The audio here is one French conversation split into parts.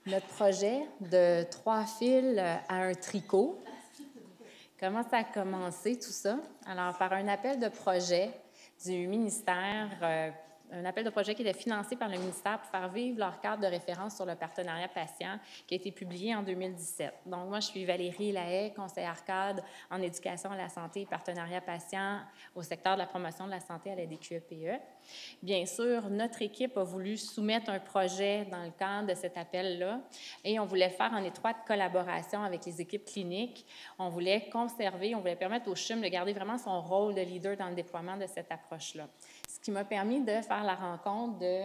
notre projet de 3 fils à un tricot. Comment ça a commencé tout ça? Alors, par un appel de projet du ministère, un appel de projet qui était financé par le ministère pour faire vivre leur cadre de référence sur le partenariat patient qui a été publié en 2017. Donc, moi, je suis Valérie Lahaye, conseillère cadre en éducation à la santé et partenariat patient au secteur de la promotion de la santé à la DQEPE. Bien sûr, notre équipe a voulu soumettre un projet dans le cadre de cet appel-là et on voulait faire en étroite collaboration avec les équipes cliniques. On voulait permettre au CHUM de garder vraiment son rôle de leader dans le déploiement de cette approche-là. Ce qui m'a permis de faire la rencontre de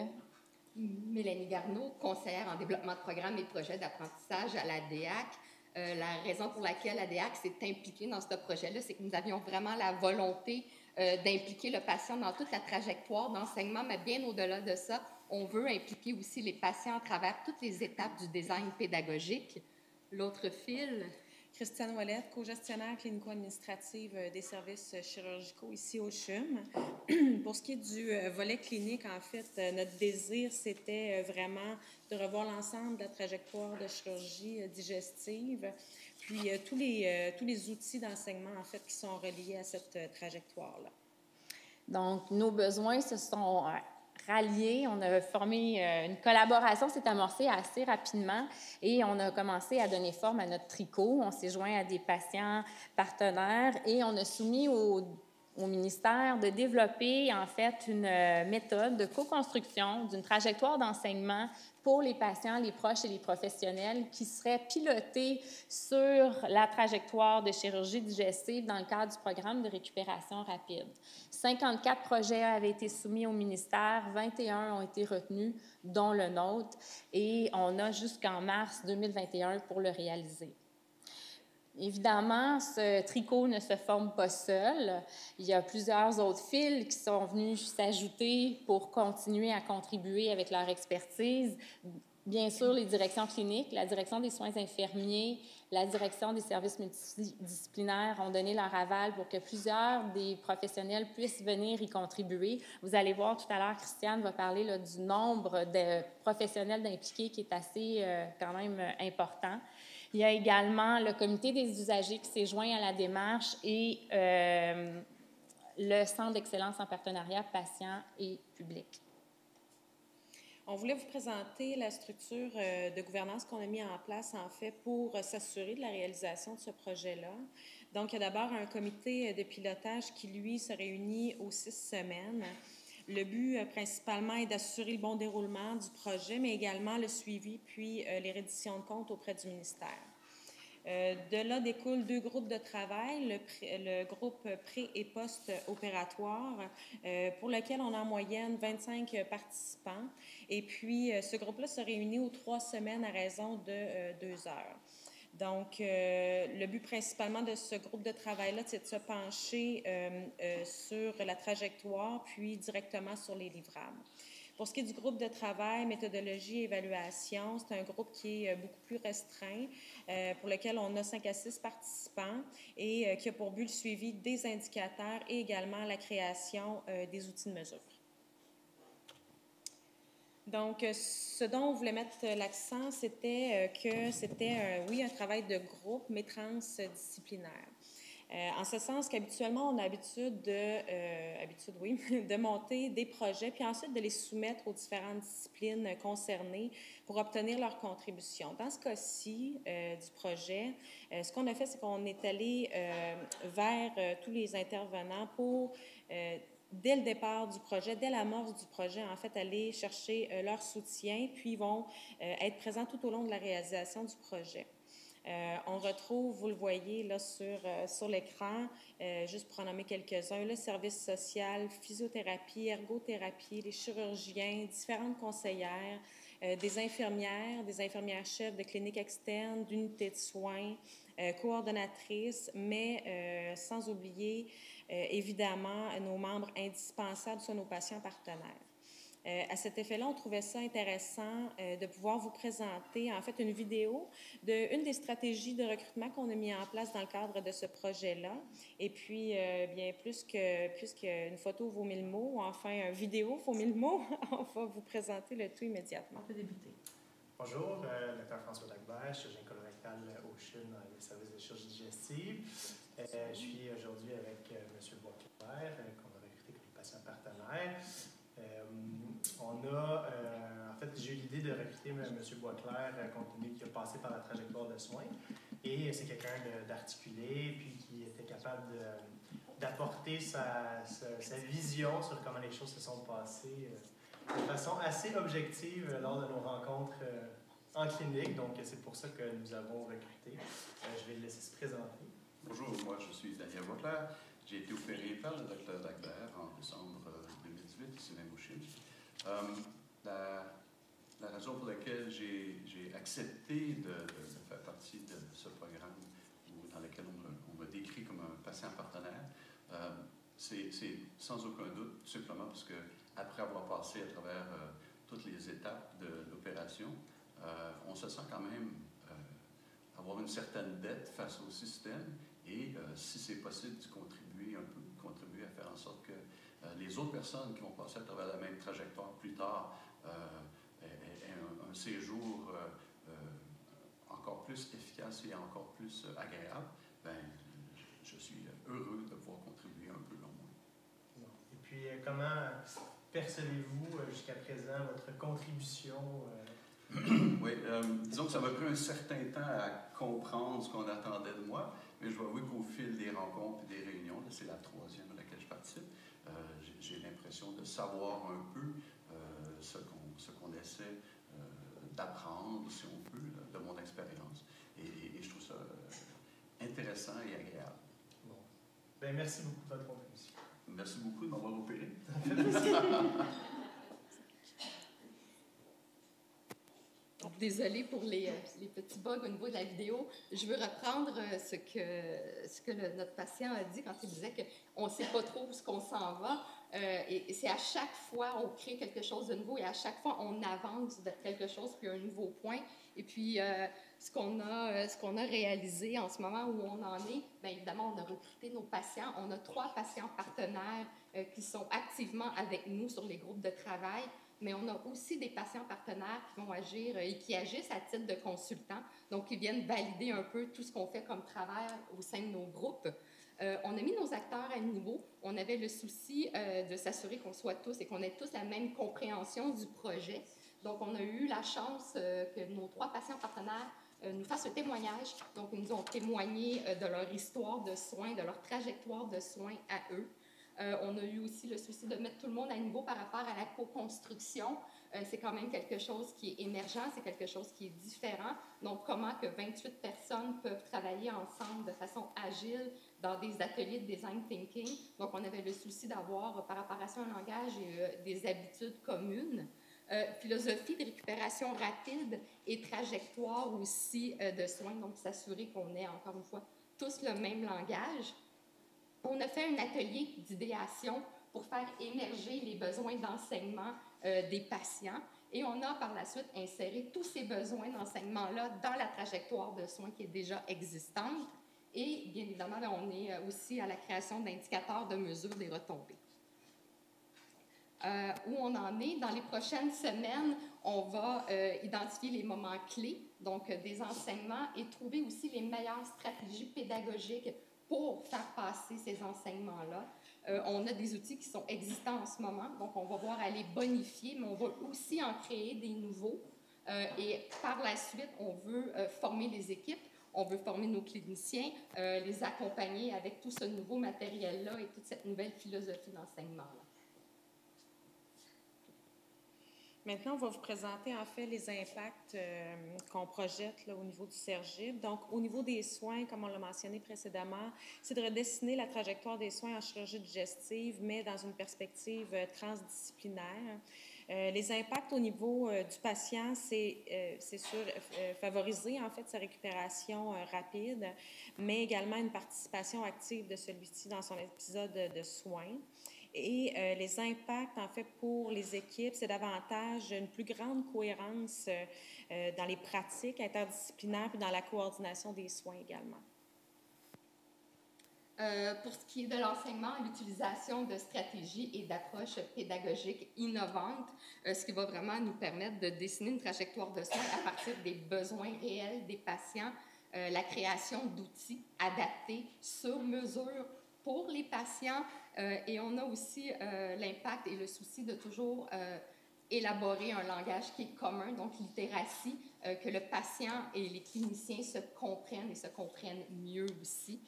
Mélanie Garneau, conseillère en développement de programmes et projets d'apprentissage à la DEAC. La raison pour laquelle la DEAC s'est impliquée dans ce projet-là, c'est que nous avions vraiment la volonté d'impliquer le patient dans toute la trajectoire d'enseignement, mais bien au-delà de ça, on veut impliquer aussi les patients à travers toutes les étapes du design pédagogique. L'autre fil... Christiane Ouellette, co-gestionnaire clinico-administrative des services chirurgicaux ici au CHUM. Pour ce qui est du volet clinique, en fait, notre désir, c'était vraiment de revoir l'ensemble de la trajectoire de chirurgie digestive, puis tous les outils d'enseignement, en fait, qui sont reliés à cette trajectoire-là. Donc, nos besoins se sont ralliés. On a formé une collaboration, s'est amorcée assez rapidement et on a commencé à donner forme à notre tricot. On s'est joint à des patients partenaires et on a soumis au ministère de développer en fait une méthode de co-construction d'une trajectoire d'enseignement pour les patients, les proches et les professionnels qui serait pilotée sur la trajectoire de chirurgie digestive dans le cadre du programme de récupération rapide. 54 projets avaient été soumis au ministère, 21 ont été retenus, dont le nôtre, et on a jusqu'en mars 2021 pour le réaliser. Évidemment, ce tricot ne se forme pas seul. Il y a plusieurs autres fils qui sont venus s'ajouter pour continuer à contribuer avec leur expertise. Bien sûr, les directions cliniques, la direction des soins infirmiers, la direction des services multidisciplinaires ont donné leur aval pour que plusieurs des professionnels puissent venir y contribuer. Vous allez voir tout à l'heure, Christiane va parler là, du nombre de professionnels impliqués qui est assez quand même important. Il y a également le comité des usagers qui s'est joint à la démarche et le Centre d'excellence en partenariat patient et public. On voulait vous présenter la structure de gouvernance qu'on a mis en place, en fait, pour s'assurer de la réalisation de ce projet-là. Donc, il y a d'abord un comité de pilotage qui, lui, se réunit aux 6 semaines. Le but, principalement, est d'assurer le bon déroulement du projet, mais également le suivi, puis les redditions de comptes auprès du ministère. De là découlent 2 groupes de travail, le groupe pré- et post-opératoire, pour lequel on a en moyenne 25 participants. Et puis, ce groupe-là se réunit aux 3 semaines à raison de 2 heures. Donc, le but principalement de ce groupe de travail-là, c'est de se pencher sur la trajectoire, puis directement sur les livrables. Pour ce qui est du groupe de travail, méthodologie et évaluation, c'est un groupe qui est beaucoup plus restreint, pour lequel on a 5 à 6 participants et qui a pour but le suivi des indicateurs et également la création des outils de mesure. Donc, ce dont on voulait mettre l'accent, c'était que c'était, oui, un travail de groupe, mais transdisciplinaire. En ce sens qu'habituellement, on a l'habitude de monter des projets, puis ensuite de les soumettre aux différentes disciplines concernées pour obtenir leur contribution. Dans ce cas-ci du projet, ce qu'on a fait, c'est qu'on est allé vers tous les intervenants pour, dès le départ du projet, dès l'amorce du projet, en fait, aller chercher leur soutien, puis ils vont être présents tout au long de la réalisation du projet. On retrouve, vous le voyez là sur l'écran, juste pour en nommer quelques-uns, le service social, physiothérapie, ergothérapie, les chirurgiens, différentes conseillères, des infirmières-chefs de cliniques externes, d'unités de soins, coordonnatrices, mais sans oublier évidemment nos membres indispensables, soit nos patients partenaires. À cet effet-là, on trouvait ça intéressant de pouvoir vous présenter en fait une vidéo d'une des stratégies de recrutement qu'on a mis en place dans le cadre de ce projet-là. Et puis, bien, puisqu'une photo vaut 1000 mots, ou enfin une vidéo vaut 1000 mots, on va vous présenter le tout immédiatement. On peut débuter. Bonjour, Dr François Lagbert, chirurgien colorectal au CHUN dans les services de chirurgie digestive. Je suis aujourd'hui avec M. Boisclair, qu'on a recruté comme patient partenaire. En fait, j'ai eu l'idée de recruter M. Boisclair compte tenu qu'il a passé par la trajectoire de soins. Et c'est quelqu'un d'articulé, puis qui était capable d'apporter sa vision sur comment les choses se sont passées de façon assez objective lors de nos rencontres en clinique. Donc, c'est pour ça que nous avons recruté. Je vais le laisser se présenter. Bonjour, moi je suis Daniel Boisclair. J'ai été opéré par le Dr Lagbert en décembre 2018 ici même au CHUN. La raison pour laquelle j'ai accepté de faire partie de ce programme dans lequel on me décrit comme un patient partenaire, c'est sans aucun doute, tout simplement parce que après avoir passé à travers toutes les étapes de l'opération, on se sent quand même avoir une certaine dette face au système et si c'est possible de contribuer à faire en sorte que les autres personnes qui vont passer à travers la même trajectoire plus tard aient un séjour encore plus efficace et encore plus agréable, ben, je suis heureux de pouvoir contribuer un peu au moins. Et puis, comment percevez-vous jusqu'à présent votre contribution? Oui, disons que ça m'a pris un certain temps à comprendre ce qu'on attendait de moi, mais je dois avouer qu'au fil des rencontres et des réunions, c'est la troisième à laquelle je participe, j'ai l'impression de savoir un peu ce qu'on essaie d'apprendre, si on peut, de mon expérience. Et je trouve ça intéressant et agréable. Bon. Ben, merci beaucoup de votre contribution. Merci beaucoup de m'avoir opéré. Désolée pour les petits bugs au niveau de la vidéo. Je veux reprendre ce que notre patient a dit quand il disait qu'on ne sait pas trop où ce qu'on s'en va. Et c'est à chaque fois on crée quelque chose de nouveau et à chaque fois on avance vers quelque chose puis un nouveau point. Et puis ce qu'on a réalisé en ce moment où on en est, bien évidemment on a recruté nos patients. On a 3 patients partenaires qui sont activement avec nous sur les groupes de travail. Mais on a aussi des patients partenaires qui vont agir et qui agissent à titre de consultants, donc qui viennent valider un peu tout ce qu'on fait comme travail au sein de nos groupes. On a mis nos acteurs à niveau. On avait le souci de s'assurer qu'on soit tous et qu'on ait tous la même compréhension du projet. Donc, on a eu la chance que nos 3 patients partenaires nous fassent un témoignage. Donc, ils nous ont témoigné de leur histoire de soins, de leur trajectoire de soins à eux. On a eu aussi le souci de mettre tout le monde à niveau par rapport à la co-construction. C'est quand même quelque chose qui est émergent, c'est quelque chose qui est différent. Donc, comment que 28 personnes peuvent travailler ensemble de façon agile dans des ateliers de design thinking. Donc, on avait le souci d'avoir, par rapport à ça, un langage et des habitudes communes. Philosophie de récupération rapide et trajectoire aussi de soins. Donc, s'assurer qu'on ait, encore une fois, tous le même langage. On a fait un atelier d'idéation pour faire émerger les besoins d'enseignement des patients et on a par la suite inséré tous ces besoins d'enseignement-là dans la trajectoire de soins qui est déjà existante et bien évidemment, on est aussi à la création d'indicateurs de mesure des retombées. Où on en est, dans les prochaines semaines, on va identifier les moments clés, donc des enseignements et trouver aussi les meilleures stratégies pédagogiques pour faire passer ces enseignements-là. On a des outils qui sont existants en ce moment, donc on va voir à les bonifier, mais on va aussi en créer des nouveaux. Et par la suite, on veut former les équipes, on veut former nos cliniciens, les accompagner avec tout ce nouveau matériel-là et toute cette nouvelle philosophie d'enseignement-là. Maintenant, on va vous présenter en fait les impacts qu'on projette là, au niveau du CERGIP. Donc, au niveau des soins, comme on l'a mentionné précédemment, c'est de redessiner la trajectoire des soins en chirurgie digestive, mais dans une perspective transdisciplinaire. Les impacts au niveau du patient, c'est sûr favoriser en fait sa récupération rapide, mais également une participation active de celui-ci dans son épisode de soins. Et les impacts, en fait, pour les équipes, c'est davantage une plus grande cohérence dans les pratiques interdisciplinaires et dans la coordination des soins également. Pour ce qui est de l'enseignement, l'utilisation de stratégies et d'approches pédagogiques innovantes, ce qui va vraiment nous permettre de dessiner une trajectoire de soins à partir des besoins réels des patients, la création d'outils adaptés sur mesure pour les patients, et on a aussi l'impact et le souci de toujours élaborer un langage qui est commun, donc littératie, que le patient et les cliniciens se comprennent et se comprennent mieux aussi.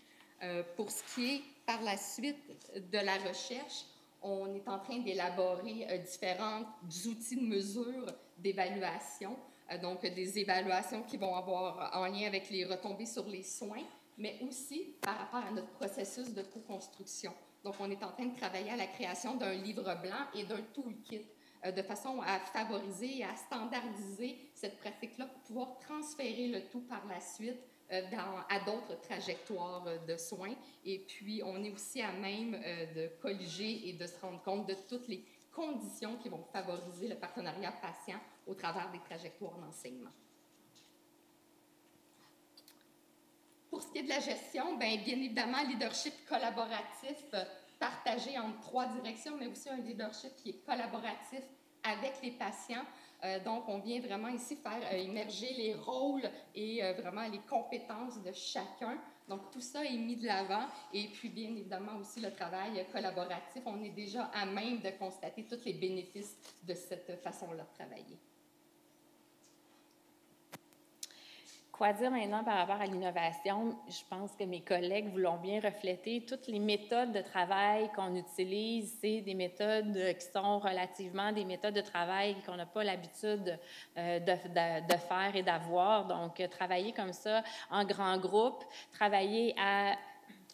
Pour ce qui est par la suite de la recherche, on est en train d'élaborer différents outils de mesure d'évaluation, donc des évaluations qui vont avoir en lien avec les retombées sur les soins, mais aussi par rapport à notre processus de co-construction. Donc, on est en train de travailler à la création d'un livre blanc et d'un toolkit de façon à favoriser et à standardiser cette pratique-là pour pouvoir transférer le tout par la suite à d'autres trajectoires de soins. Et puis, on est aussi à même de colliger et de se rendre compte de toutes les conditions qui vont favoriser le partenariat patient au travers des trajectoires d'enseignement. Pour ce qui est de la gestion, bien évidemment, leadership collaboratif partagé entre 3 directions, mais aussi un leadership qui est collaboratif avec les patients. Donc, on vient vraiment ici faire émerger les rôles et vraiment les compétences de chacun. Donc, tout ça est mis de l'avant. Et puis, bien évidemment, aussi le travail collaboratif. On est déjà à même de constater tous les bénéfices de cette façon-là de travailler. Quoi dire maintenant par rapport à l'innovation? Je pense que mes collègues vous l'ont bien reflété. Toutes les méthodes de travail qu'on utilise, c'est des méthodes qui sont relativement des méthodes de travail qu'on n'a pas l'habitude de faire et d'avoir. Donc, travailler comme ça en grand groupe, travailler à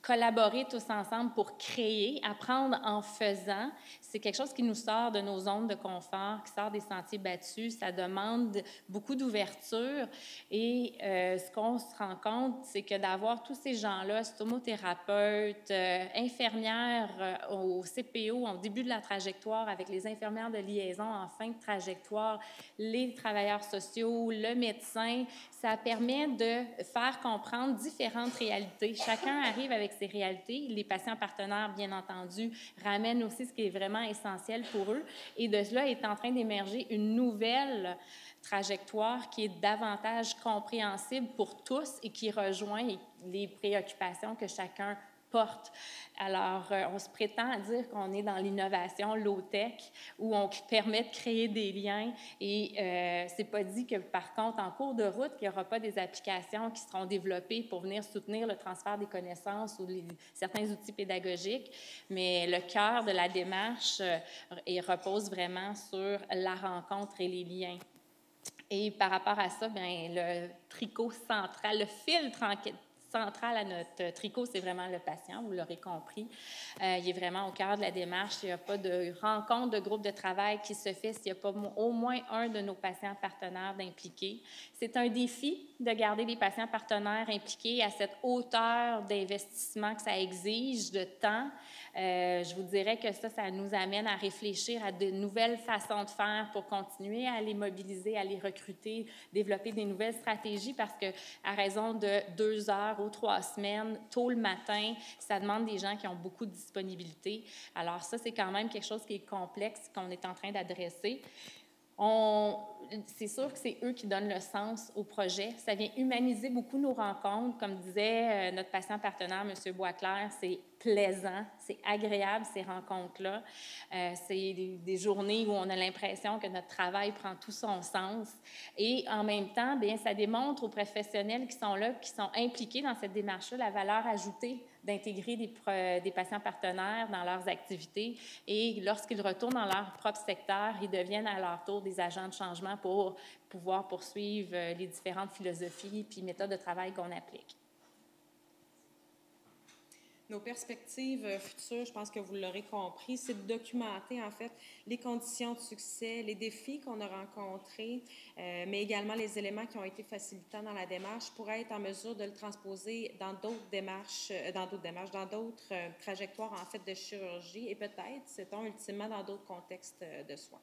collaborer tous ensemble pour créer, apprendre en faisant, c'est quelque chose qui nous sort de nos zones de confort, qui sort des sentiers battus. Ça demande beaucoup d'ouverture. Et ce qu'on se rend compte, c'est que d'avoir tous ces gens-là, stomothérapeutes, infirmières au CPO, au début de la trajectoire, avec les infirmières de liaison en fin de trajectoire, les travailleurs sociaux, le médecin, ça permet de faire comprendre différentes réalités. Chacun arrive avec ses réalités. Les patients partenaires, bien entendu, ramènent aussi ce qui est vraiment essentiel pour eux. Et de cela est en train d'émerger une nouvelle trajectoire qui est davantage compréhensible pour tous et qui rejoint les préoccupations que chacun porte. Alors, on se prétend à dire qu'on est dans l'innovation low-tech, où on permet de créer des liens et c'est pas dit que, par contre, en cours de route, qu'il n'y aura pas des applications qui seront développées pour venir soutenir le transfert des connaissances ou certains outils pédagogiques, mais le cœur de la démarche repose vraiment sur la rencontre et les liens. Et par rapport à ça, bien, le tricot central, le fil central à notre tricot, c'est vraiment le patient, vous l'aurez compris. Il est vraiment au cœur de la démarche. Il n'y a pas de rencontre de groupe de travail qui se fait s'il n'y a pas au moins un de nos patients partenaires d'impliquer. C'est un défi de garder les patients partenaires impliqués à cette hauteur d'investissement que ça exige de temps. Je vous dirais que ça nous amène à réfléchir à de nouvelles façons de faire pour continuer à les mobiliser, à les recruter, développer des nouvelles stratégies parce qu'à raison de 2 heures ou 3 semaines, tôt le matin, ça demande des gens qui ont beaucoup de disponibilité. Alors ça, c'est quand même quelque chose qui est complexe, qu'on est en train d'adresser. C'est sûr que c'est eux qui donnent le sens au projet. Ça vient humaniser beaucoup nos rencontres. Comme disait notre patient partenaire, M. Boisclair, c'est plaisant, c'est agréable ces rencontres-là. C'est des journées où on a l'impression que notre travail prend tout son sens. Et en même temps, bien, ça démontre aux professionnels qui sont là, qui sont impliqués dans cette démarche-là, la valeur ajoutée d'intégrer des patients partenaires dans leurs activités. Et lorsqu'ils retournent dans leur propre secteur, ils deviennent à leur tour des agents de changement pour pouvoir poursuivre les différentes philosophies puis méthodes de travail qu'on applique. Nos perspectives futures, je pense que vous l'aurez compris, c'est de documenter en fait les conditions de succès, les défis qu'on a rencontrés, mais également les éléments qui ont été facilitants dans la démarche pour être en mesure de le transposer dans d'autres démarches, dans d'autres trajectoires en fait de chirurgie et peut-être, sait-on, ultimement dans d'autres contextes de soins.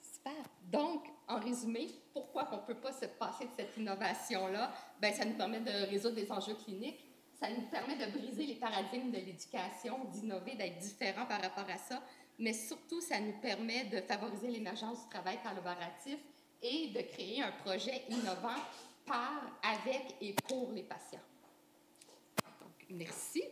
Super. Donc, en résumé, pourquoi on ne peut pas se passer de cette innovation-là? Bien, ça nous permet de résoudre des enjeux cliniques. ça nous permet de briser les paradigmes de l'éducation, d'innover, d'être différent par rapport à ça, mais surtout, ça nous permet de favoriser l'émergence du travail collaboratif et de créer un projet innovant par, avec et pour les patients. Donc, merci.